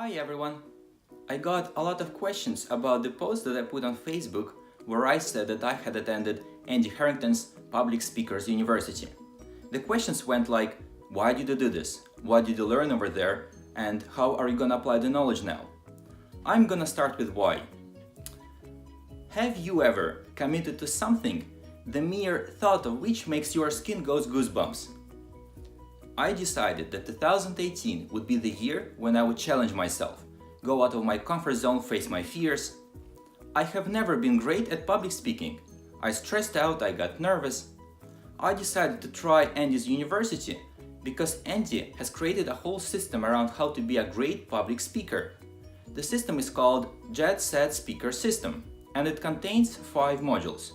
Hi everyone! I got a lot of questions about the post that I put on Facebook where I said that I had attended Andy Harrington's Public Speakers University. The questions went like, why did you do this? What did you learn over there? And how are you gonna apply the knowledge now? I'm gonna start with why. Have you ever committed to something the mere thought of which makes your skin goes goosebumps? I decided that 2018 would be the year when I would challenge myself, go out of my comfort zone, face my fears. I have never been great at public speaking. I stressed out, I got nervous. I decided to try Andy's university because Andy has created a whole system around how to be a great public speaker. The system is called Jet Set Speaker System and it contains 5 modules.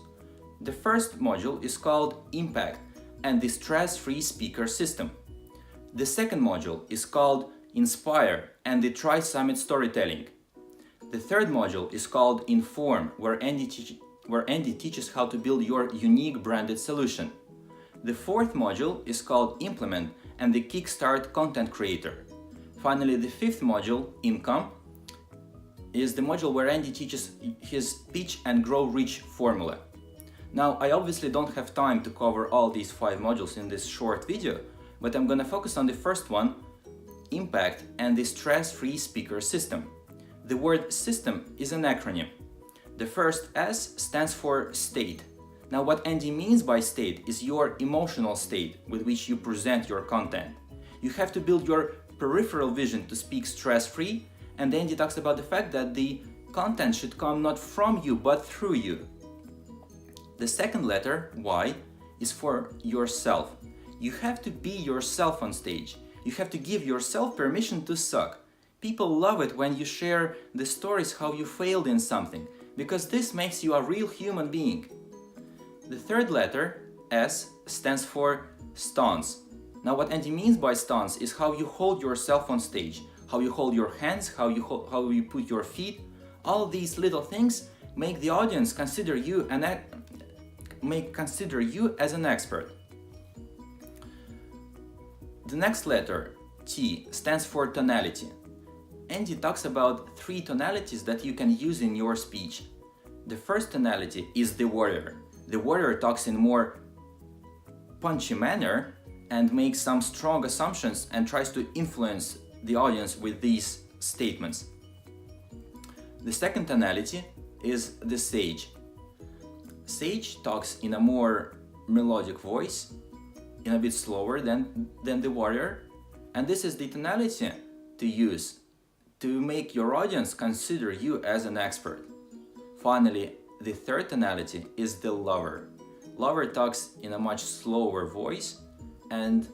The first module is called Impact and the Stress-Free Speaker System. The second module is called Inspire and the Tri-Summit Storytelling. The third module is called Inform, where Andy teaches how to build your unique branded solution. The fourth module is called Implement and the Kickstart Content Creator. Finally, the fifth module, Income, is the module where Andy teaches his pitch and grow rich formula. Now, I obviously don't have time to cover all these 5 modules in this short video, but I'm gonna focus on the first one, Impact and the Stress-Free Speaker System. The word system is an acronym. The first S stands for state. Now what Andy means by state is your emotional state with which you present your content. You have to build your peripheral vision to speak stress-free, and Andy talks about the fact that the content should come not from you but through you. The second letter, Y, is for yourself. You have to be yourself on stage. You have to give yourself permission to suck. People love it when you share the stories how you failed in something, because this makes you a real human being. The third letter, S, stands for stance. Now what Andy means by stance is how you hold yourself on stage, how you hold your hands, how you put your feet. All these little things make the audience consider you as an expert. The next letter, T, stands for tonality. Andy talks about 3 tonalities that you can use in your speech. The first tonality is the warrior. The warrior talks in more punchy manner and makes some strong assumptions and tries to influence the audience with these statements. The second tonality is the sage. Sage talks in a more melodic voice, in a bit slower than the warrior, and this is the tonality to use to make your audience consider you as an expert. Finally, the third tonality is the lover. Lover talks in a much slower voice and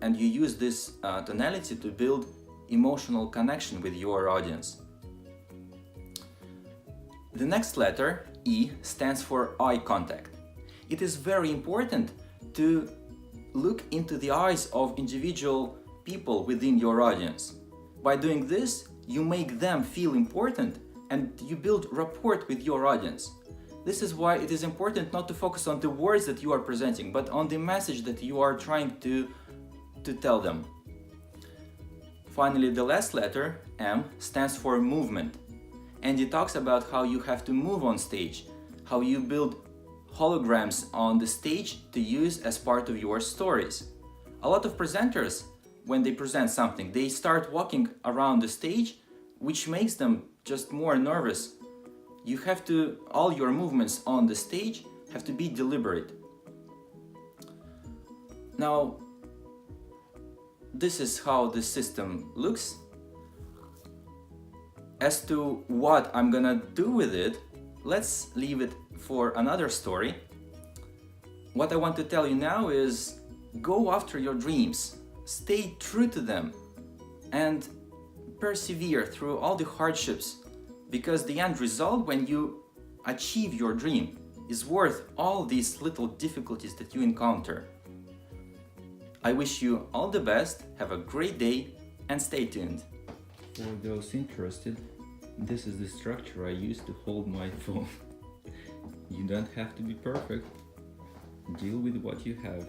you use this tonality to build emotional connection with your audience. The next letter, E, stands for eye contact. It is very important to look into the eyes of individual people within your audience. By doing this, you make them feel important and you build rapport with your audience. This is why it is important not to focus on the words that you are presenting, but on the message that you are trying to tell them. Finally, the last letter, M, stands for movement. And it talks about how you have to move on stage, how you build holograms on the stage to use as part of your stories. A lot of presenters, when they present something, they start walking around the stage, which makes them just more nervous. You have to, all your movements on the stage have to be deliberate. Now, this is how the system looks. As to what I'm gonna do with it, let's leave it for another story. What I want to tell you now is go after your dreams, stay true to them, and persevere through all the hardships, because the end result when you achieve your dream is worth all these little difficulties that you encounter. I wish you all the best, have a great day, and stay tuned. For those interested, this is the structure I use to hold my phone. You don't have to be perfect. Deal with what you have.